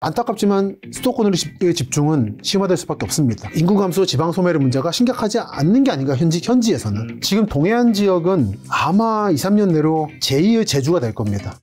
안타깝지만 수도권으로 집중은 심화될 수밖에 없습니다. 인구 감소, 지방 소멸의 문제가 심각하지 않는 게 아닌가, 현지에서는. 지금 동해안 지역은 아마 2, 3년 내로 제2의 제주가 될 겁니다.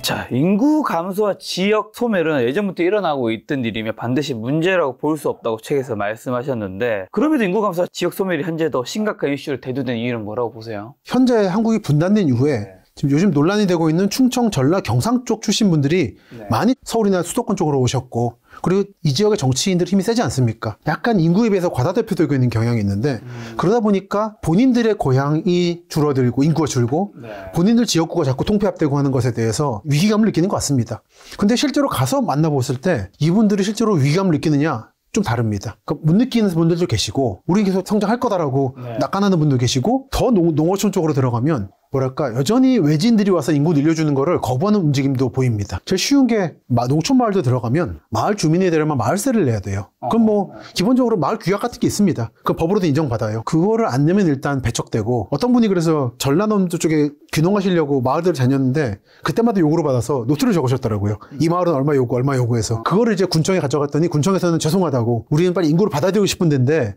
자, 인구 감소와 지역 소멸은 예전부터 일어나고 있던 일이며 반드시 문제라고 볼 수 없다고 책에서 말씀하셨는데, 그럼에도 인구 감소와 지역 소멸이 현재 더 심각한 이슈로 대두된 이유는 뭐라고 보세요? 현재 한국이 분단된 이후에 지금 요즘 논란이 되고 있는 충청, 전라, 경상 쪽 출신 분들이 많이 서울이나 수도권 쪽으로 오셨고, 그리고 이 지역의 정치인들 힘이 세지 않습니까? 약간 인구에 비해서 과다대표되고 있는 경향이 있는데, 그러다 보니까 본인들의 고향이 줄어들고 인구가 줄고 본인들 지역구가 자꾸 통폐합되고 하는 것에 대해서 위기감을 느끼는 것 같습니다. 근데 실제로 가서 만나봤을 때 이분들이 실제로 위기감을 느끼느냐? 좀 다릅니다. 못 느끼는 분들도 계시고, 우리 계속 성장할 거다라고 낙관하는 분도 계시고, 더 농어촌 쪽으로 들어가면 뭐랄까, 여전히 외지인들이 와서 인구 늘려주는 거를 거부하는 움직임도 보입니다. 제일 쉬운 게 농촌 마을도 들어가면 마을 주민이 되려면 마을세를 내야 돼요. 그럼 뭐 기본적으로 마을 규약 같은 게 있습니다. 그 법으로도 인정받아요. 그거를 안 내면 일단 배척되고, 어떤 분이 그래서 전라남도 쪽에 귀농하시려고 마을들을 다녔는데 그때마다 요구를 받아서 노트를 적으셨더라고요. 이 마을은 얼마 요구, 얼마 요구해서. 그거를 이제 군청에 가져갔더니 군청에서는 죄송하다고, 우리는 빨리 인구를 받아들이고 싶은데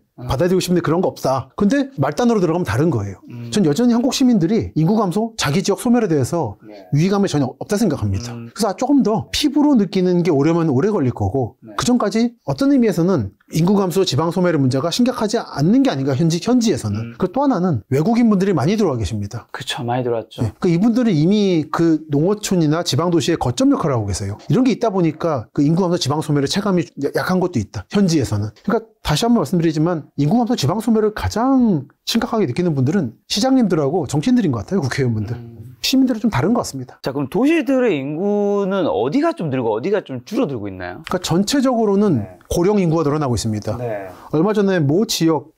그런 거 없다. 근데 말단으로 들어가면 다른 거예요. 전 여전히 한국 시민들이 인구 감소, 자기 지역 소멸에 대해서 위기감이 전혀 없다 생각합니다. 그래서 조금 더 피부로 느끼는 게 오려면 오래 걸릴 거고, 그 전까지 어떤 의미에서는 인구 감소, 지방 소멸의 문제가 심각하지 않는 게 아닌가, 현지에서는. 그 또 하나는 외국인 분들이 많이 들어와 계십니다. 그쵸, 많이 들어왔죠. 네. 이분들은 이미 그 농어촌이나 지방 도시의 거점 역할을 하고 계세요. 이런 게 있다 보니까 그 인구 감소, 지방 소멸의 체감이 약한 것도 있다, 현지에서는. 그러니까 다시 한번 말씀드리지만, 인구 감소, 지방 소멸을 가장 심각하게 느끼는 분들은 시장님들하고 정치인들인 것 같아요. 국회의원분들. 시민들은 좀 다른 것 같습니다. 자, 그럼 도시들의 인구는 어디가 좀 늘고 어디가 좀 줄어들고 있나요? 그러니까 전체적으로는 고령 인구가 늘어나고 있습니다. 얼마 전에 모 지역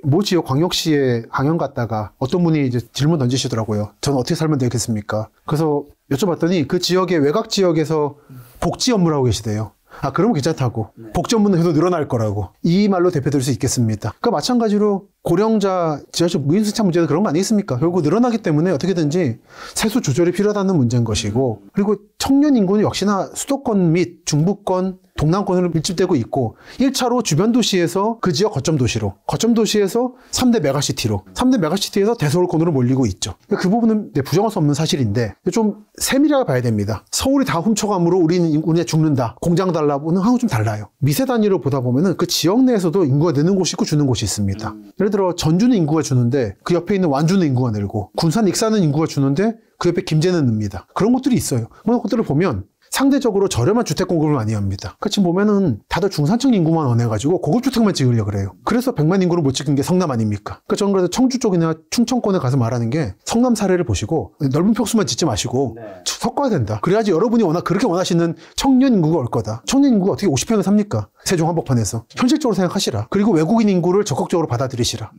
광역시에 강연 갔다가 어떤 분이 이제 질문 던지시더라고요. 저는 어떻게 살면 되겠습니까? 그래서 여쭤봤더니 그 지역의 외곽 지역에서 복지 업무를 하고 계시대요. 그러면 괜찮다고. 복지 업무는 계속 늘어날 거라고. 이 말로 대표될 수 있겠습니다. 그러니까 마찬가지로 고령자 지하철 무임승차 문제도 그런 거 아니겠습니까? 결국 늘어나기 때문에 어떻게든지 세수 조절이 필요하다는 문제인 것이고, 그리고 청년 인구는 역시나 수도권 및 중부권, 동남권으로 밀집되고 있고, 1차로 주변 도시에서 그 지역 거점 도시로, 거점 도시에서 3대 메가시티로, 3대 메가시티에서 대서울권으로 몰리고 있죠. 그 부분은 부정할 수 없는 사실인데 좀 세밀하게 봐야 됩니다. 서울이 다 훔쳐감으로 우리는 인구가 죽는다, 공장 달라고는 하고 좀 달라요. 미세 단위로 보다 보면은 그 지역 내에서도 인구가 느는 곳이 있고 주는 곳이 있습니다. 예를 들어 전주는 인구가 주는데 그 옆에 있는 완주는 인구가 늘고, 군산 익산은 인구가 주는데 그 옆에 김제는 늡니다. 그런 것들이 있어요. 그런 것들을 보면 상대적으로 저렴한 주택 공급을 많이 합니다. 지금 보면은 다들 중산층 인구만 원해가지고 고급주택만 지으려고 그래요. 그래서 100만 인구를 못 지킨 게 성남 아닙니까? 저는 그래서 청주 쪽이나 충청권에 가서 말하는 게, 성남 사례를 보시고 넓은 평수만 짓지 마시고 섞어야 된다. 그래야지 여러분이 그렇게 원하시는 청년 인구가 올 거다. 청년 인구가 어떻게 50평에 삽니까? 세종 한복판에서. 현실적으로 생각하시라. 그리고 외국인 인구를 적극적으로 받아들이시라.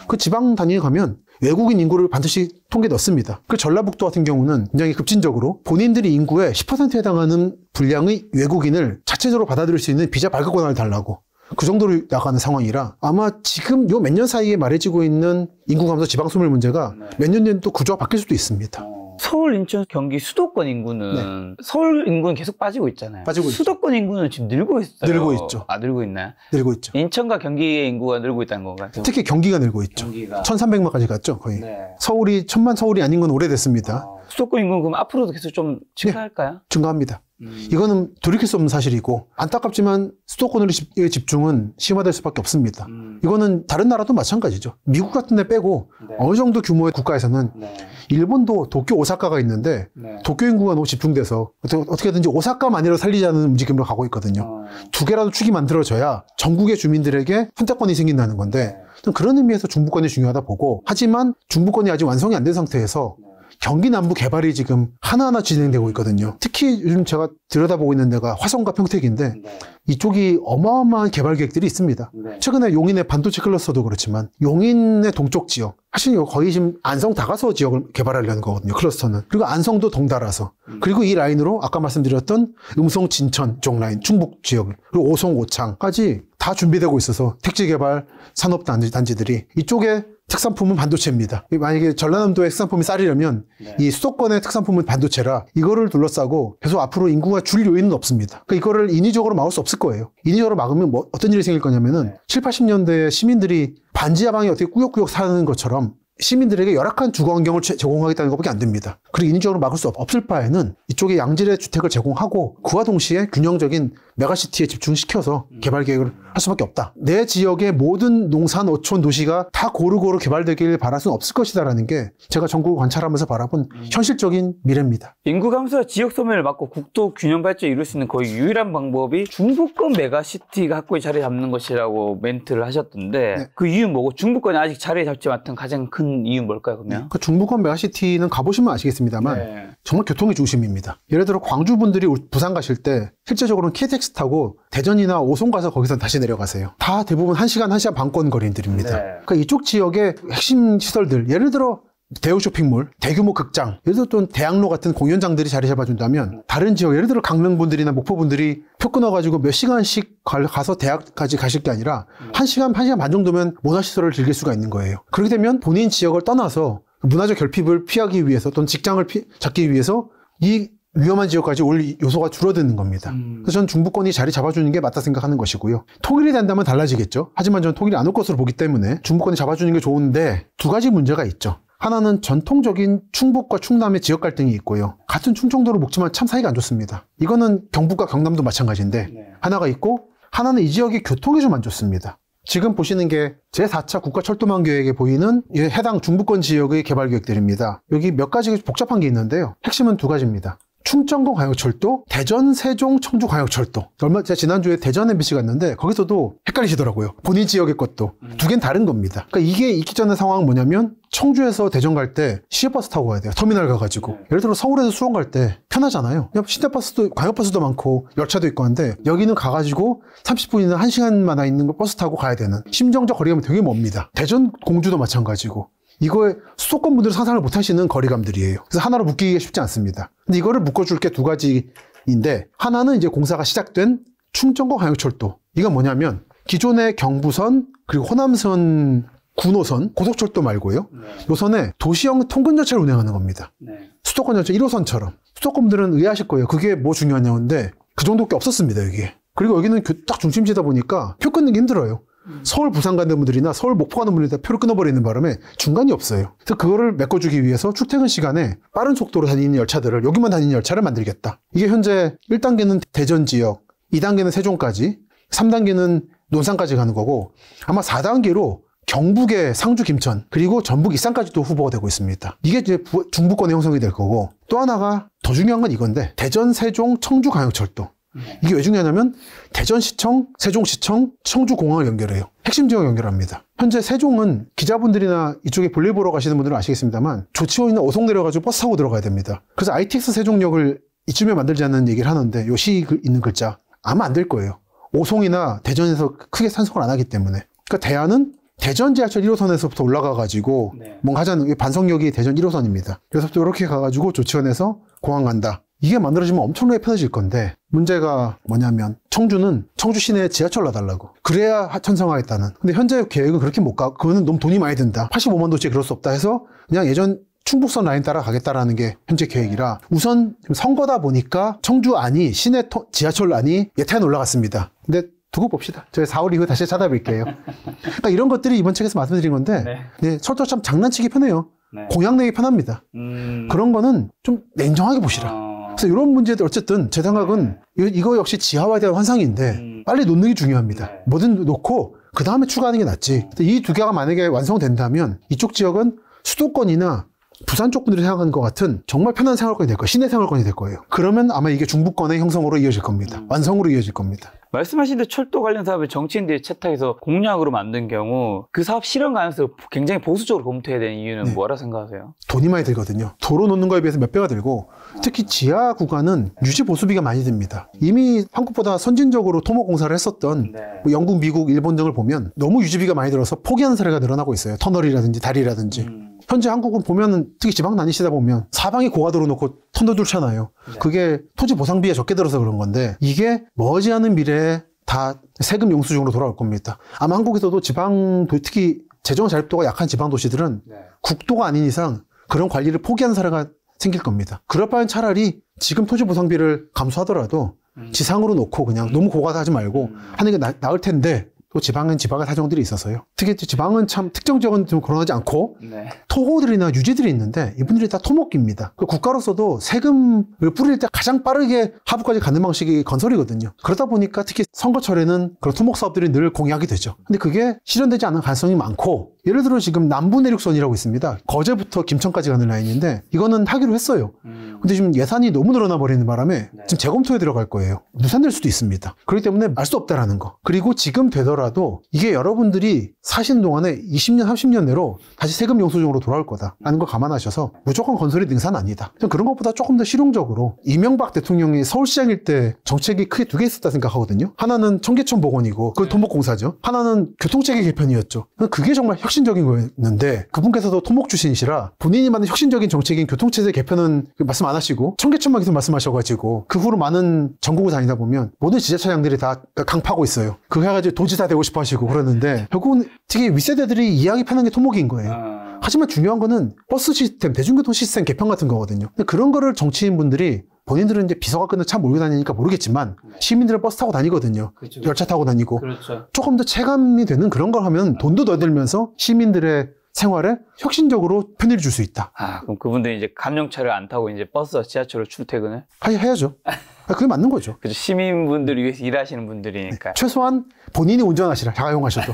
그 지방 단위에 가면 외국인 인구를 반드시 통계에 넣습니다. 그 전라북도 같은 경우는 굉장히 급진적으로 본인들이 인구의 10%에 해당하는 분량의 외국인을 자체적으로 받아들일 수 있는 비자 발급 권한을 달라고, 그 정도로 나가는 상황이라, 아마 지금 요 몇 년 사이에 말해지고 있는 인구 감소, 지방 소멸 문제가 몇 년 뒤엔 또 구조가 바뀔 수도 있습니다. 서울, 인천, 경기 수도권 인구는 서울 인구는 계속 빠지고 있잖아요. 빠지고 수도권 인구는 지금 늘고 있어요. 늘고 있죠. 늘고 있나요? 늘고 있죠. 인천과 경기의 인구가 늘고 있다는 건가요? 특히 경기가 늘고 있죠. 1300만까지 갔죠, 거의. 서울이 1000만 서울이 아닌 건 오래됐습니다. 수도권 인구는 그럼 앞으로도 계속 좀 증가할까요? 증가합니다. 이거는 돌이킬 수 없는 사실이고, 안타깝지만 수도권으로 집중은 심화될 수밖에 없습니다. 이거는 다른 나라도 마찬가지죠. 미국 같은 데 빼고 어느 정도 규모의 국가에서는, 일본도 도쿄, 오사카가 있는데 도쿄 인구가 너무 집중돼서 어떻게든지 오사카만이라도 살리자는 움직임으로 가고 있거든요. 두 개라도 축이 만들어져야 전국의 주민들에게 선택권이 생긴다는 건데, 그런 의미에서 중부권이 중요하다 보고, 하지만 중부권이 아직 완성이 안 된 상태에서 경기 남부 개발이 지금 하나하나 진행되고 있거든요. 특히 요즘 제가 들여다보고 있는 데가 화성과 평택인데 이쪽이 어마어마한 개발 계획들이 있습니다. 최근에 용인의 반도체 클러스터도 그렇지만, 용인의 동쪽 지역, 사실 거의 지금 안성 다가서 지역을 개발하려는 거거든요, 클러스터는. 그리고 안성도 덩달아서, 그리고 이 라인으로 아까 말씀드렸던 음성 진천 쪽 라인, 충북 지역, 그리고 오송 오창까지 다 준비되고 있어서 택지 개발 산업 단지들이 이쪽에 특산품은 반도체입니다. 만약에 전라남도의 특산품이 쌀이라면 네. 이 수도권의 특산품은 반도체라 이거를 둘러싸고 계속 앞으로 인구가 줄 요인은 없습니다. 그러니까 이거를 인위적으로 막을 수 없을 거예요. 인위적으로 막으면 뭐 어떤 일이 생길 거냐면은 네. 7, 80년대에 시민들이 반지하방에 어떻게 꾸역꾸역 사는 것처럼 시민들에게 열악한 주거 환경을 제공하겠다는 것밖에 안 됩니다. 그리고 인위적으로 막을 수 없을 바에는 이쪽에 양질의 주택을 제공하고 그와 동시에 균형적인 메가시티에 집중시켜서 개발 계획을 할 수밖에 없다. 내 지역의 모든 농산, 어촌, 도시가 다 고루고루 개발되길 바랄 수는 없을 것이다라는 게 제가 전국을 관찰하면서 바라본 현실적인 미래입니다. 인구 감소와 지역 소멸을 막고 국도 균형 발전을 이룰 수 있는 거의 유일한 방법이 중부권 메가시티가 확고히 자리 잡는 것이라고 멘트를 하셨던데 네. 그 이유는 뭐고 중부권이 아직 자리 잡지 못한 가장 큰 이유는 뭘까요, 그러면? 그 중부권 메가시티는 가보시면 아시겠습니다만 네. 정말 교통의 중심입니다. 예를 들어 광주 분들이 부산 가실 때 실제적으로는 KTX 타고 대전이나 오송 가서 거기서 다시 내려가세요. 다 대부분 1시간, 1시간 반권 거리들입니다. 네. 그러니까 이쪽 지역의 핵심 시설들, 예를 들어 대우 쇼핑몰, 대규모 극장, 예를 들어 또 대학로 같은 공연장들이 자리 잡아준다면 다른 지역, 예를 들어 강릉분들이나 목포분들이 표 끊어가지고 몇 시간씩 가서 대학까지 가실 게 아니라 1시간, 1시간 반 정도면 문화시설을 즐길 수가 있는 거예요. 그렇게 되면 본인 지역을 떠나서 문화적 결핍을 피하기 위해서 또는 직장을 잡기 위해서 이 위험한 지역까지 올 요소가 줄어드는 겁니다. 그래서 저는 중부권이 자리 잡아주는 게 맞다 생각하는 것이고요. 통일이 된다면 달라지겠죠. 하지만 저는 통일이 안 올 것으로 보기 때문에 중부권이 잡아주는 게 좋은데 두 가지 문제가 있죠. 하나는 전통적인 충북과 충남의 지역 갈등이 있고요. 같은 충청도로 묶지만 참 사이가 안 좋습니다. 이거는 경북과 경남도 마찬가지인데 하나가 있고 하나는 이 지역의 교통이 좀 안 좋습니다. 지금 보시는 게 제4차 국가철도망 계획에 보이는 해당 중부권 지역의 개발 계획들입니다. 여기 몇 가지 복잡한 게 있는데요. 핵심은 두 가지입니다. 충청권 광역철도, 대전, 세종, 청주 광역철도. 제가 지난주에 대전 MBC 갔는데 거기서도 헷갈리시더라고요. 본인 지역의 것도. 두 개는 다른 겁니다. 그러니까 이게 있기 전의 상황은 뭐냐면 청주에서 대전 갈 때 시외버스 타고 가야 돼요. 터미널 가가지고. 예를 들어 서울에서 수원 갈 때 편하잖아요. 시내버스도, 광역버스도 많고 열차도 있고 한데 여기는 가가지고 30분이나 1시간만 있는 거 버스 타고 가야 되는 심정적 거리감이 되게 멉니다. 대전, 공주도 마찬가지고. 이거에 수도권 분들은 상상을 못 하시는 거리감들이에요. 그래서 하나로 묶기가 쉽지 않습니다. 근데 이거를 묶어줄 게 두 가지인데 하나는 이제 공사가 시작된 충청권 광역철도. 이건 뭐냐면 기존의 경부선 그리고 호남선 9호선 고속철도 말고요. 노선에 도시형 통근 열차를 운행하는 겁니다. 수도권 열차 1호선처럼. 수도권 분들은 의아하실 거예요. 그게 뭐 중요하냐는데 그 정도밖에 없었습니다. 여기에. 그리고 여기는 딱 중심지다 보니까 표 끊는 게 힘들어요. 서울 부산 가는 분들이나 서울 목포 가는 분들이 다 표를 끊어버리는 바람에 중간이 없어요. 그래서 그거를 메꿔주기 위해서 출퇴근 시간에 빠른 속도로 다니는 열차들을 여기만 다니는 열차를 만들겠다. 이게 현재 1단계는 대전 지역, 2단계는 세종까지, 3단계는 논산까지 가는 거고 아마 4단계로 경북의 상주, 김천 그리고 전북, 익산까지도 후보가 되고 있습니다. 이게 이제 중부권의 형성이 될 거고 또 하나가 더 중요한 건 이건데 대전, 세종, 청주 광역철도. 이게 왜 중요하냐면 대전시청, 세종시청, 청주공항을 연결해요. 핵심 지역 연결합니다. 현재 세종은 기자분들이나 이쪽에 볼일 보러 가시는 분들은 아시겠습니다만 조치원이나 오송 내려가지고 버스 타고 들어가야 됩니다. 그래서 ITX 세종역을 이쯤에 만들지 않는 얘기를 하는데 요 시 있는 글자 아마 안 될 거예요. 오송이나 대전에서 크게 산속을 안 하기 때문에. 그러니까 대안은 대전 지하철 1호선에서부터 올라가가지고 뭔가 하자는 반성역이 대전 1호선입니다. 그래서 또 이렇게 가가지고 조치원에서 공항 간다. 이게 만들어지면 엄청나게 편해질 건데 문제가 뭐냐면 청주는 청주 시내에 지하철 놔달라고 그래야 천성하겠다는. 근데 현재 계획은 그렇게 못 가. 그거는 너무 돈이 많이 든다. 85만 도시에 그럴 수 없다 해서 그냥 예전 충북선 라인 따라 가겠다라는 게 현재 계획이라 우선 선거다 보니까 청주 안이 시내 지하철 안이 예타에 올라갔습니다. 근데 두고 봅시다. 저희 4월 이후에 다시 찾아뵐게요. 그러니까 이런 것들이 이번 책에서 말씀드린 건데 네, 철도 참 장난치기 편해요. 공약 내기 편합니다. 그런 거는 좀 냉정하게 보시라. 그래서 이런 문제들 어쨌든 제 생각은 이거 역시 지하화에 대한 환상인데 빨리 놓는 게 중요합니다. 뭐든 놓고 그 다음에 추가하는 게 낫지. 이 두 개가 만약에 완성된다면 이쪽 지역은 수도권이나 부산 쪽 분들이 생각하는 것 같은 정말 편한 생활권이 될 거예요. 시내 생활권이 될 거예요. 그러면 아마 이게 중부권의 형성으로 이어질 겁니다. 완성으로 이어질 겁니다. 말씀하신 대 철도 관련 사업을 정치인들이 채택해서 공약으로 만든 경우 그 사업 실현 가능성을 굉장히 보수적으로 검토해야 되는 이유는 뭐라 생각하세요? 돈이 많이 들거든요. 도로 놓는 거에 비해서 몇 배가 들고 특히 지하 구간은 유지 보수비가 많이 듭니다. 이미 한국보다 선진적으로 토목 공사를 했었던 뭐 영국, 미국, 일본 등을 보면 너무 유지비가 많이 들어서 포기하는 사례가 늘어나고 있어요. 터널이라든지 다리라든지. 현재 한국은 보면은 특히 지방 다니시다 보면 사방에 고가도로 놓고 터널 뚫잖아요. 그게 토지 보상비가 적게 들어서 그런 건데 이게 머지않은 미래에 다 세금 용수중으로 돌아올 겁니다. 아마 한국에서도 지방 특히 재정 자립도가 약한 지방 도시들은 국도가 아닌 이상 그런 관리를 포기하는 사례가 생길 겁니다. 그럴 바엔 차라리 지금 토지 보상비를 감수하더라도 지상으로 놓고 그냥 너무 고가하지 말고 하는 게 나을 텐데, 또 지방은 지방의 사정들이 있어서요. 특히 지방은 참 특정 지역은 좀 그러지 않고 토호들이나 유지들이 있는데 이분들이 다 토목입니다. 국가로서도 세금을 뿌릴 때 가장 빠르게 하부까지 가는 방식이 건설이거든요. 그러다 보니까 특히 선거철에는 그런 토목 사업들이 늘 공약이 되죠. 근데 그게 실현되지 않은 가능성이 많고, 예를 들어 지금 남부 내륙선이라고 있습니다. 거제부터 김천까지 가는 라인인데 이거는 하기로 했어요. 근데 지금 예산이 너무 늘어나 버리는 바람에 지금 재검토에 들어갈 거예요. 무산될 수도 있습니다. 그렇기 때문에 알 수 없다라는 거. 그리고 지금 되더라도 이게 여러분들이 사시는 동안에 20년, 30년 내로 다시 세금 영수증으로 돌아올 거다라는 걸 감안하셔서 무조건 건설이 능사는 아니다. 전 그런 것보다 조금 더 실용적으로, 이명박 대통령이 서울시장일 때 정책이 크게 두 개 있었다 생각하거든요. 하나는 청계천 복원이고 그건 토목공사죠. 하나는 교통체계 개편이었죠. 그게 정말 혁신적인 거였는데, 그분께서도 토목 출신이시라 본인이 만든 혁신적인 정책인 교통체계 개편은 말씀 안 하시고 청계천만 계속 말씀하셔가지고 그 후로 많은 전국을 다니다 보면 모든 지자체장들이 다 강파하고 있어요. 그거 해가지고 도지사 되고 싶어 하시고 그러는데, 결국은 특히 윗세대들이 이야기 펴는 게 토목인 거예요. 하지만 중요한 거는 버스 시스템, 대중교통 시스템 개편 같은 거거든요. 근데 그런 거를 정치인분들이, 본인들은 이제 비서가 끈을 참 몰고 다니니까 모르겠지만 시민들은 버스 타고 다니거든요. 그렇죠. 열차 타고 다니고. 그렇죠. 조금 더 체감이 되는 그런 걸 하면 돈도 더 들면서 시민들의 생활에 혁신적으로 편의를 줄 수 있다. 그럼 그분들이 이제 감용차를 안 타고 이제 버스와 지하철로 출퇴근을? 해야죠. 그게 맞는 거죠. 그렇죠. 시민분들을 위해서 일하시는 분들이니까. 최소한 본인이 운전하시라, 자가용하셔도.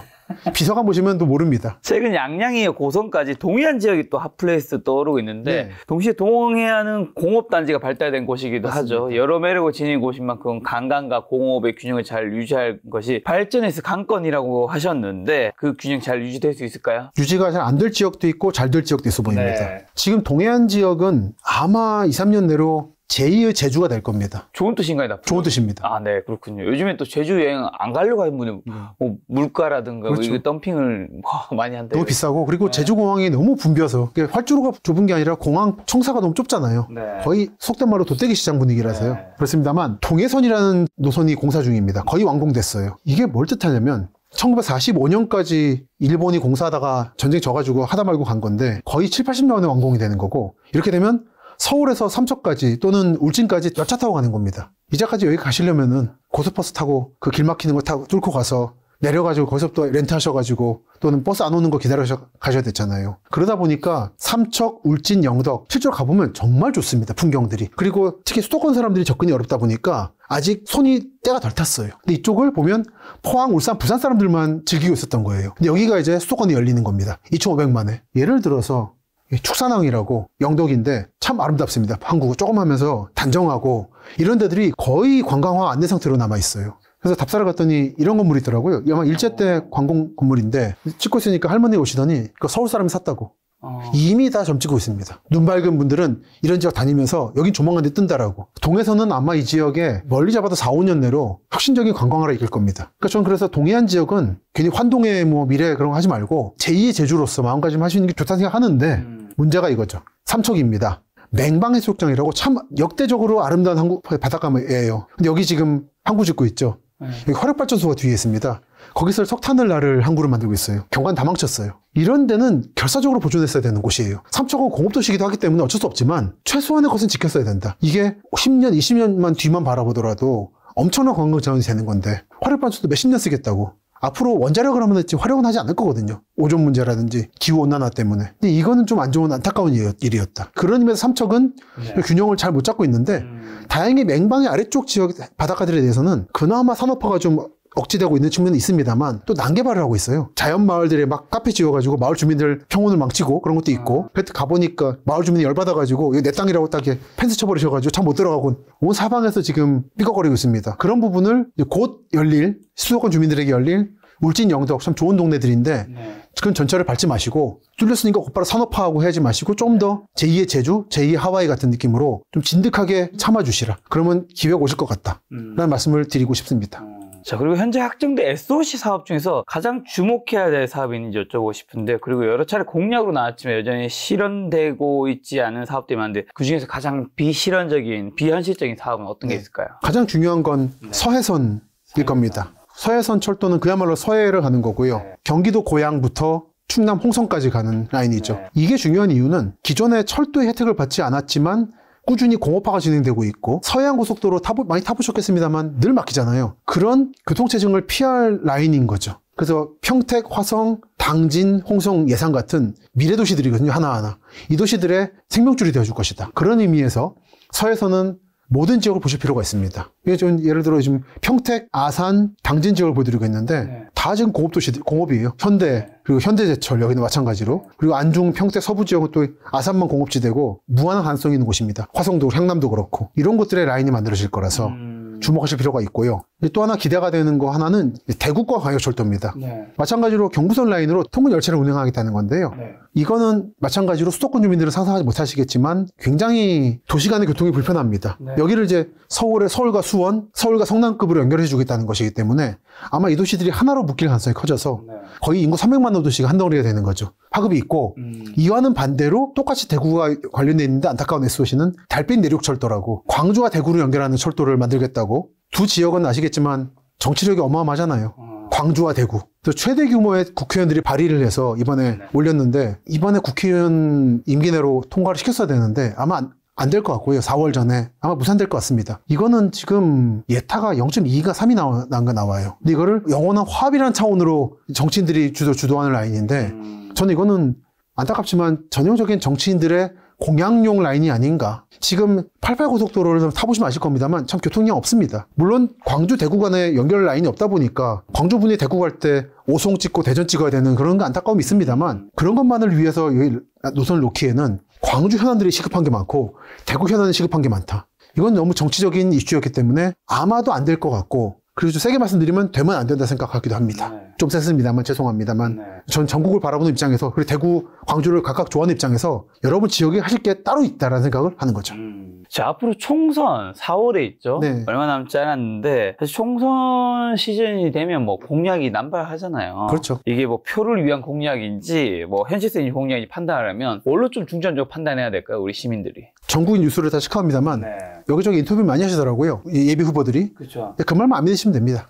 비서관 보시면 또 모릅니다. 최근 양양이 고성까지 동해안 지역이 또 핫플레이스 떠오르고 있는데, 동시에 동해안은 공업단지가 발달된 곳이기도 맞습니다. 하죠. 여러 매력을 지닌 곳인 만큼 관광과 공업의 균형을 잘 유지할 것이 발전에서 관건이라고 하셨는데, 그 균형 잘 유지될 수 있을까요? 유지가 잘 안 될 지역도 있고 잘 될 지역도 있어 보입니다. 지금 동해안 지역은 아마 2, 3년 내로 제2의 제주가 될 겁니다. 좋은 뜻인가요? 나쁜 좋은 뜻입니다. 네, 그렇군요. 요즘에 또 제주 여행 안 가려고 하는 분이 뭐 물가라든가 그렇죠. 뭐 이거 덤핑을 많이 한다. 너무 비싸고, 그리고 제주공항이 너무 붐벼서, 활주로가 좁은 게 아니라 공항 청사가 너무 좁잖아요. 거의 속된 말로 돗대기 시장 분위기라서요. 그렇습니다만 동해선이라는 노선이 공사 중입니다. 거의 완공됐어요. 이게 뭘 뜻하냐면 1945년까지 일본이 공사하다가 전쟁 져가지고 하다 말고 간 건데 거의 7, 80년 만에 완공이 되는 거고, 이렇게 되면 서울에서 삼척까지 또는 울진까지 열차 타고 가는 겁니다. 이제까지 여기 가시려면은 고속버스 타고 그 길 막히는 거 타고 뚫고 가서 내려가지고 거기서부터 렌트하셔가지고 또는 버스 안 오는 거 기다려서 가셔야 됐잖아요. 그러다 보니까 삼척, 울진, 영덕 실제로 가보면 정말 좋습니다. 풍경들이. 그리고 특히 수도권 사람들이 접근이 어렵다 보니까 아직 손이 때가 덜 탔어요. 근데 이쪽을 보면 포항, 울산, 부산 사람들만 즐기고 있었던 거예요. 근데 여기가 이제 수도권이 열리는 겁니다. 2,500만에. 예를 들어서 축산항이라고 영덕인데 참 아름답습니다. 한국은 조금 하면서 단정하고 이런 데들이 거의 관광화 안내 상태로 남아있어요. 그래서 답사를 갔더니 이런 건물이 있더라고요. 아마 일제 때 관공 건물인데 찍고 있으니까 할머니 오시더니 서울 사람이 샀다고. 이미 다 점찍고 있습니다. 눈 밝은 분들은 이런 지역 다니면서 여긴 조만간 데 뜬다라고. 동해선은 아마 이 지역에 멀리 잡아도 4, 5년 내로 혁신적인 관광을 이끌 겁니다. 그러니까 저는 그래서 동해안 지역은 괜히 환동의 뭐 미래 그런 거 하지 말고 제2의 제주로서 마음가짐 하시는 게 좋다는 생각하는데 문제가 이거죠. 삼척입니다. 맹방해수욕장이라고 참 역대적으로 아름다운 한국 바닷가예요. 근데 여기 지금 항구 짓고 있죠. 여기 화력발전소가 뒤에 있습니다. 거기서 석탄을 나를 항구를 만들고 있어요. 경관 다 망쳤어요. 이런 데는 결사적으로 보존했어야 되는 곳이에요. 삼척은 공업도시이기도 하기 때문에 어쩔 수 없지만 최소한의 것은 지켰어야 된다. 이게 10년, 20년만 뒤만 바라보더라도 엄청난 관광 자원이 되는 건데 화력발전소도 몇십 년 쓰겠다고. 앞으로 원자력을 하면 했지 화력은 하지 않을 거거든요. 오존 문제라든지 기후온난화 때문에. 근데 이거는 좀 안 좋은 안타까운 일이었다. 그런 의미에서 삼척은 균형을 잘 못 잡고 있는데 다행히 맹방의 아래쪽 지역 바닷가들에 대해서는 그나마 산업화가 좀 억제되고 있는 측면이 있습니다만 또 난개발을 하고 있어요. 자연 마을들에 막 카페 지어가지고 마을 주민들 평온을 망치고 그런 것도 있고. 그때 가보니까 마을 주민이 열받아가지고 이거 내 땅이라고 딱 펜스 쳐버리셔가지고 참 못 들어가고 온 사방에서 지금 삐걱거리고 있습니다. 그런 부분을 곧 열릴 수도권 주민들에게 열릴 울진, 영덕 참 좋은 동네들인데 그건 전철을 밟지 마시고 뚫렸으니까 곧바로 산업화하고 해야지 마시고 좀 더 제2의 제주, 제2의 하와이 같은 느낌으로 좀 진득하게 참아주시라. 그러면 기회가 오실 것 같다. 라는 말씀을 드리고 싶습니다. 자, 그리고 현재 확정된 SOC 사업 중에서 가장 주목해야 될 사업이 있는지 여쭤보고 싶은데, 그리고 여러 차례 공약으로 나왔지만 여전히 실현되고 있지 않은 사업들이 많은데 그 중에서 가장 비실현적인, 비현실적인 사업은 어떤 게 있을까요? 가장 중요한 건 서해선일 겁니다. 서해선 철도는 그야말로 서해를 가는 거고요. 경기도 고양부터 충남 홍성까지 가는 라인이죠. 네. 이게 중요한 이유는 기존에 철도의 혜택을 받지 않았지만 꾸준히 공업화가 진행되고 있고 서해안 고속도로 많이 타보셨겠습니다만 늘 막히잖아요. 그런 교통체증을 피할 라인인 거죠. 그래서 평택, 화성, 당진, 홍성, 예산 같은 미래도시들이거든요. 하나하나. 이 도시들의 생명줄이 되어줄 것이다. 그런 의미에서 서해서는 모든 지역을 보실 필요가 있습니다. 예를 들어 지금 평택, 아산, 당진 지역을 보여드리고 있는데 네. 다 지금 공업이에요. 현대, 그리고 현대제철 여기는 마찬가지로. 그리고 안중, 평택, 서부 지역은 또 아산만 공업지대고 무한한 가능성이 있는 곳입니다. 화성도, 향남도 그렇고. 이런 곳들의 라인이 만들어질 거라서 주목하실 필요가 있고요. 또 하나 기대가 되는 거 하나는 대구과 광역철도입니다. 네. 마찬가지로 경부선 라인으로 통근 열차를 운행하겠다는 건데요. 네. 이거는 마찬가지로 수도권 주민들은 상상하지 못하시겠지만 굉장히 도시 간의 교통이 불편합니다. 네. 여기를 이제 서울과 수원, 서울과 성남급으로 연결해 주겠다는 것이기 때문에 아마 이 도시들이 하나로 묶일 가능성이 커져서 네. 거의 인구 300만 호 도시가 한 덩어리가 되는 거죠. 파급이 있고 이와는 반대로 똑같이 대구가 관련돼 있는데 안타까운 SOC는 달빛 내륙철도라고 광주와 대구를 연결하는 철도를 만들겠다고. 두 지역은 아시겠지만 정치력이 어마어마하잖아요. 광주와 대구. 또 최대 규모의 국회의원들이 발의를 해서 이번에 올렸는데 이번에 국회의원 임기 내로 통과를 시켰어야 되는데 아마 안 될 것 같고요. 4월 전에 아마 무산될 것 같습니다. 이거는 지금 예타가 0.2가 3이 나와요. 근데 이거를 영원한 화합이라는 차원으로 정치인들이 주도하는 라인인데 저는 이거는 안타깝지만 전형적인 정치인들의 공약용 라인이 아닌가. 지금 88고속도로를 타보시면 아실 겁니다만 참 교통량 없습니다. 물론 광주 대구 간에 연결 라인이 없다 보니까 광주분이 대구 갈 때 오송 찍고 대전 찍어야 되는 그런 거 안타까움이 있습니다만 그런 것만을 위해서 여기 노선을 놓기에는 광주 현안들이 시급한 게 많고 대구 현안이 시급한 게 많다. 이건 너무 정치적인 이슈였기 때문에 아마도 안 될 것 같고 그리고 좀 세게 말씀드리면 되면 안 된다 생각하기도 합니다. 네. 좀 셌습니다만 죄송합니다만 네. 전 전국을 바라보는 입장에서 그리고 대구, 광주를 각각 좋아하는 입장에서 여러분 지역에 하실 게 따로 있다라는 생각을 하는 거죠. 자, 앞으로 총선 4월에 있죠. 네. 얼마 남지 않았는데 사실 총선 시즌이 되면 뭐 공약이 남발하잖아요. 그렇죠. 이게 뭐 표를 위한 공약인지 뭐 현실성인 공약인지 판단하려면 뭘로 좀 중점적으로 판단해야 될까요? 우리 시민들이. 전국인 뉴스를 다 체크합니다만 네. 여기저기 인터뷰 많이 하시더라고요. 예비 후보들이. 그렇죠. 그 말만 안 믿으시면 됩니다.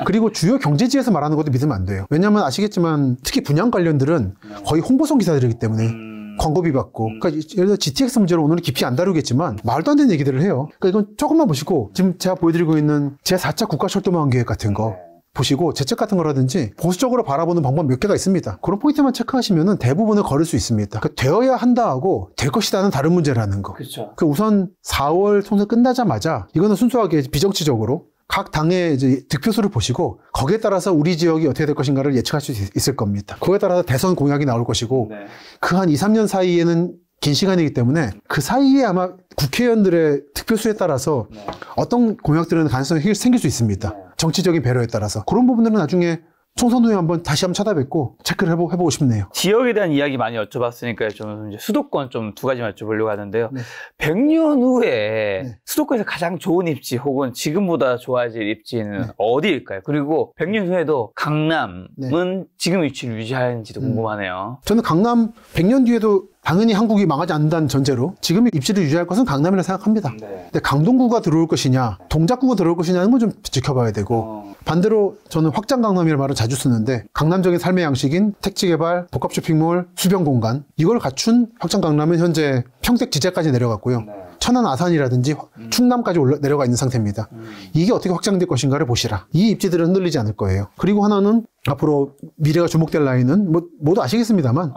그리고 주요 경제지에서 말하는 것도 믿으면 안 돼요. 왜냐하면 아시겠지만 특히 분양 관련들은 거의 홍보성 기사들이기 때문에 광고비 받고. 그러니까 예를 들어 GTX 문제를 오늘은 깊이 안 다루겠지만 말도 안 되는 얘기들을 해요. 그러니까 이건 조금만 보시고 지금 제가 보여드리고 있는 제4차 국가철도망 계획 같은 거 보시고 제책 같은 거라든지 보수적으로 바라보는 방법 몇 개가 있습니다. 그런 포인트만 체크하시면은 대부분을 걸을 수 있습니다. 그러니까 되어야 한다 하고 될 것이다는 다른 문제라는 거. 그렇죠. 그 우선 4월 총선 끝나자마자 이거는 순수하게 비정치적으로 각 당의 이제 득표수를 보시고 거기에 따라서 우리 지역이 어떻게 될 것인가를 예측할 수 있을 겁니다. 그거에 따라서 대선 공약이 나올 것이고 네. 그 한 2, 3년 사이에는 긴 시간이기 때문에 그 사이에 아마 국회의원들의 득표수에 따라서 어떤 공약들은 가능성이 생길 수 있습니다. 정치적인 배려에 따라서. 그런 부분들은 나중에 총선 후에 다시 한번 찾아뵙고 체크를 해보고 싶네요. 지역에 대한 이야기 많이 여쭤봤으니까 좀 이제 수도권 좀 두 가지만 여쭤보려고 하는데요. 네. 100년 후에 네. 수도권에서 가장 좋은 입지 혹은 지금보다 좋아질 입지는 네. 어디일까요? 그리고 100년 후에도 강남은 네. 지금 위치를 유지하는지도 궁금하네요. 저는 강남 100년 뒤에도 당연히 한국이 망하지 않는다는 전제로 지금의 입지를 유지할 것은 강남이라고 생각합니다. 네. 근데 강동구가 들어올 것이냐 동작구가 들어올 것이냐는 건 좀 지켜봐야 되고 반대로 저는 확장 강남이라는 말을 자주 쓰는데 강남적인 삶의 양식인 택지 개발, 복합 쇼핑몰, 수변 공간 이걸 갖춘 확장 강남은 현재 평택 지자까지 내려갔고요. 천안 아산이라든지 충남까지 내려가 있는 상태입니다. 이게 어떻게 확장될 것인가를 보시라. 이 입지들은 흔들리지 않을 거예요. 그리고 하나는 앞으로 미래가 주목될 라인은 모두 아시겠습니다만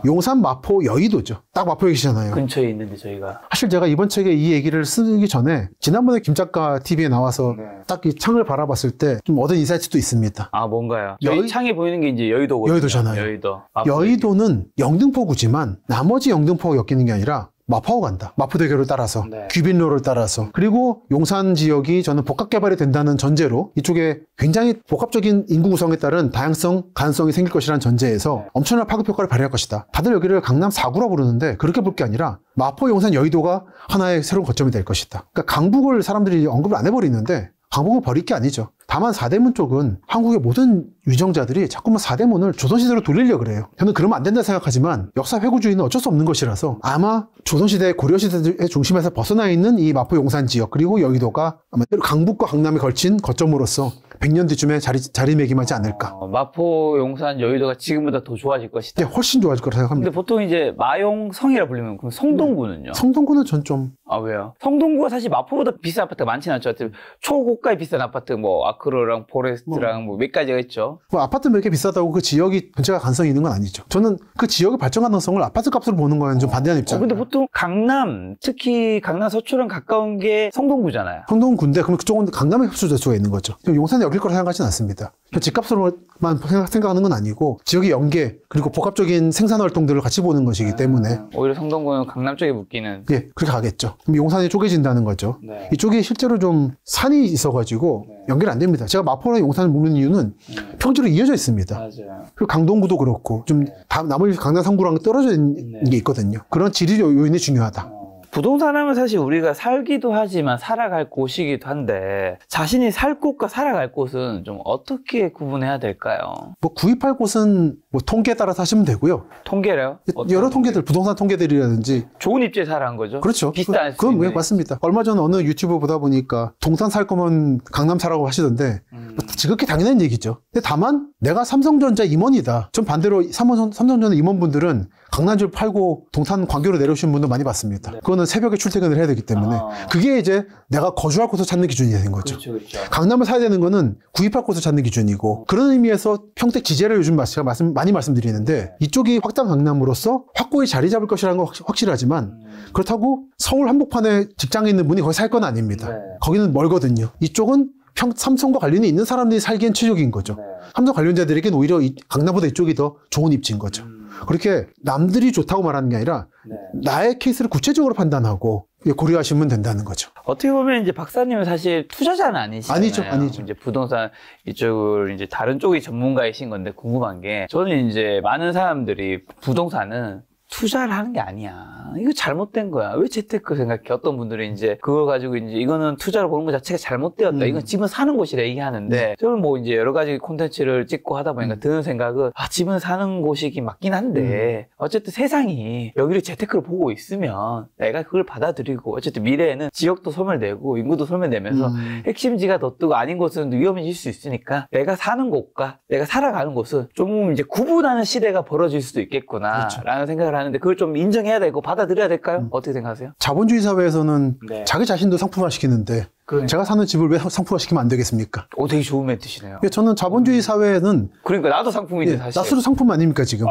용산, 마포, 여의도죠. 딱 마포 계시잖아요. 근처에 있는데 저희가. 사실 제가 이번 책에 이 얘기를 쓰기 전에 지난번에 김 작가 TV에 나와서 딱 이 창을 바라봤을 때 좀 얻은 인사이트도 있습니다. 아 뭔가요? 여기 창에 보이는 게 이제 여의도거든요. 여의도잖아요. 여의도. 여의도는 영등포구지만 나머지 영등포가 엮이는 게 아니라 마포하고 간다. 마포대교를 따라서 네. 귀빈로를 따라서 그리고 용산 지역이 저는 복합 개발이 된다는 전제로 이쪽에 굉장히 복합적인 인구 구성에 따른 다양성, 가능성이 생길 것이라는 전제에서 엄청난 파급 효과를 발휘할 것이다. 다들 여기를 강남 4구라고 부르는데 그렇게 볼 게 아니라 마포, 용산, 여의도가 하나의 새로운 거점이 될 것이다. 그러니까 강북을 사람들이 언급을 안 해버리는데 강북을 버릴 게 아니죠. 다만 4대문 쪽은 한국의 모든 위정자들이 자꾸만 4대문을 조선시대로 돌리려고 그래요. 저는 그러면 안 된다 생각하지만 역사 회고주의는 어쩔 수 없는 것이라서 아마 조선시대, 고려시대의 중심에서 벗어나 있는 이 마포 용산 지역 그리고 여의도가 아마 강북과 강남에 걸친 거점으로서 100년 뒤쯤에 자리매김하지 않을까. 마포, 용산, 여의도가 지금보다 더 좋아질 것이다. 네, 훨씬 좋아질 거라 생각합니다. 근데 보통 이제 마용성이라 불리면 그럼 성동구는요? 성동구는 전 좀 아, 왜요? 성동구가 사실 마포보다 비싼 아파트가 많지는 않죠. 초고가의 비싼 아파트, 뭐 아크로랑 포레스트랑 뭐 몇 가지가 있죠. 뭐 아파트 몇 개 비싸다고 그 지역이 전체가 가능성이 있는 건 아니죠. 저는 그 지역의 발전 가능성을 아파트 값으로 보는 거는 좀 반대하는 입장이에요. 근데 보통 강남, 특히 강남 서초랑 가까운 게 성동구잖아요. 성동구인데 그럼 그쪽은 강남에 흡수될 수가 있는 거죠. 용산에 여길 거라 생각하지는 않습니다. 집값으로만 생각하는 건 아니고 지역의 연계 그리고 복합적인 생산 활동들을 같이 보는 것이기 때문에 오히려 성동구는 강남 쪽에 묶이는. 예, 그렇게 가겠죠. 그럼 용산이 쪼개진다는 거죠. 네. 이쪽에 실제로 좀 산이 있어가지고 연결이 안 됩니다. 제가 마포랑 용산을 묶는 이유는 평지로 이어져 있습니다. 맞아요. 그리고 강동구도 그렇고 좀 나머지 강남 3구랑 떨어져 있는 게 있거든요. 그런 지리 요인이 중요하다. 부동산 하면 사실 우리가 살기도 하지만 살아갈 곳이기도 한데 자신이 살 곳과 살아갈 곳은 좀 어떻게 구분해야 될까요? 뭐 구입할 곳은 뭐 통계에 따라서 하시면 되고요. 통계래요? 여러 통계들, 부동산 통계들이라든지 좋은 입지에 살아간 거죠? 그렇죠. 비싼 수 그건 있는. 왜 맞습니다. 얼마 전에 어느 유튜브 보다 보니까 동산 살 거면 강남 사라고 하시던데 지극히 당연한 얘기죠. 근데 다만 내가 삼성전자 임원이다. 전 반대로 삼성전자 임원분들은 강남집 팔고 동탄 광교로 내려오신 분도 많이 봤습니다. 네. 그거는 새벽에 출퇴근을 해야 되기 때문에 그게 이제 내가 거주할 곳을 찾는 기준이 되는 거죠. 그렇죠. 강남을 사야 되는 거는 구입할 곳을 찾는 기준이고 그런 의미에서 평택 지제를 요즘 제가 많이 말씀드리는데 이쪽이 확장 강남으로서 확고히 자리 잡을 것이라는 건 확실하지만 그렇다고 서울 한복판에 직장에 있는 분이 거기 살 건 아닙니다. 네. 거기는 멀거든요. 이쪽은 삼성과 관련이 있는 사람들이 살기엔 최적인 거죠. 삼성 관련자들에겐 오히려 강남보다 이쪽이 더 좋은 입지인 거죠. 그렇게 남들이 좋다고 말하는 게 아니라 나의 케이스를 구체적으로 판단하고 고려하시면 된다는 거죠. 어떻게 보면 이제 박사님은 사실 투자자는 아니시잖아요. 아니죠. 이제 부동산 이쪽을 이제 다른 쪽이 전문가이신 건데 궁금한 게 저는 이제 많은 사람들이 부동산은 투자를 하는 게 아니야. 이거 잘못된 거야. 왜 재테크 생각해? 어떤 분들은 이제 그걸 가지고 이제 이거는 투자로 보는 것 자체가 잘못되었다. 이건 집은 사는 곳이라 얘기하는데 저는 뭐 이제 여러 가지 콘텐츠를 찍고 하다 보니까 드는 생각은 집은 사는 곳이긴 맞긴 한데 어쨌든 세상이 여기를 재테크로 보고 있으면 내가 그걸 받아들이고 어쨌든 미래에는 지역도 소멸되고 인구도 소멸되면서 핵심지가 더 뜨고 아닌 곳은 위험해질 수 있으니까 내가 사는 곳과 내가 살아가는 곳은 좀 이제 구분하는 시대가 벌어질 수도 있겠구나 라는 생각을 하는데 그걸 좀 인정해야 되고 받아들여야 될까요? 어떻게 생각하세요? 자본주의 사회에서는 자기 자신도 상품화시키는데 제가 사는 집을 왜 상품화시키면 안 되겠습니까? 되게 좋은 멘트시네요. 저는 자본주의 사회는 그러니까 나도 상품인데 사실 나 스스로 상품 아닙니까 지금?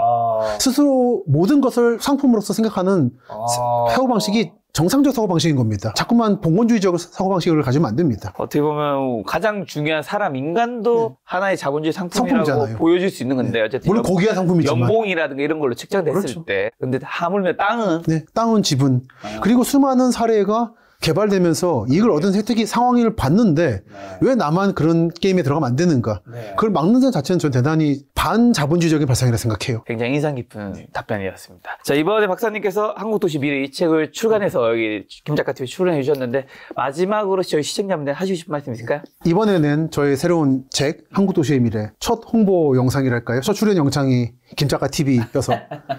스스로 모든 것을 상품으로서 생각하는 사고방식이 정상적 사고방식인 겁니다. 자꾸만 봉건주의적 사고방식을 가지면 안 됩니다. 어떻게 보면 가장 중요한 사람 인간도 하나의 자본주의 상품이라고 상품이잖아요. 보여줄 수 있는 건데 어쨌든 물론 고귀한 상품이지만 연봉이라든가 이런 걸로 측정됐을 때 근데 하물며 땅은 땅은 지분 그리고 수많은 사례가 개발되면서 이걸 얻은 혜택이 상황을 봤는데 왜 나만 그런 게임에 들어가면 안 되는가? 그걸 막는 것 자체는 전 대단히 반자본주의적인 발상이라 생각해요. 굉장히 인상 깊은 답변이었습니다. 자, 이번에 박사님께서 한국도시 미래 이 책을 출간해서 여기 김작가TV에 출연해 주셨는데 마지막으로 저희 시청자분들 하시고 싶은 말씀 있을까요? 이번에 낸 저의 새로운 책 한국도시의 미래 첫 홍보 영상이랄까요? 첫 출연 영상이 김작가TV여서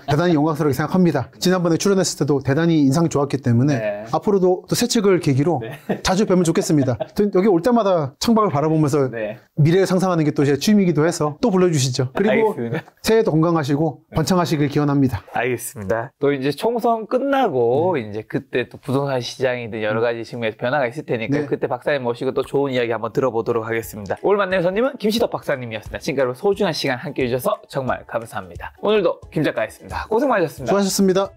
대단히 영광스럽게 생각합니다. 지난번에 출연했을 때도 대단히 인상이 좋았기 때문에 앞으로도 또 새 책을 계기로 자주 뵈면 좋겠습니다. 여기 올 때마다 창밖을 바라보면서 미래를 상상하는 게 또 제 취미이기도 해서 또 불러주시죠. 그리고 알겠습니다. 새해도 건강하시고 번창하시길 기원합니다. 알겠습니다. 또 이제 총선 끝나고 이제 그때 또 부동산 시장이든 여러 가지 측면에서 변화가 있을 테니까 그때 박사님 모시고 또 좋은 이야기 한번 들어보도록 하겠습니다. 오늘 만난 손님은 김시덕 박사님이었습니다. 지금까지 소중한 시간 함께 해주셔서 정말 감사합니다. 오늘도 김 작가였습니다. 고생 많으셨습니다. 수고하셨습니다.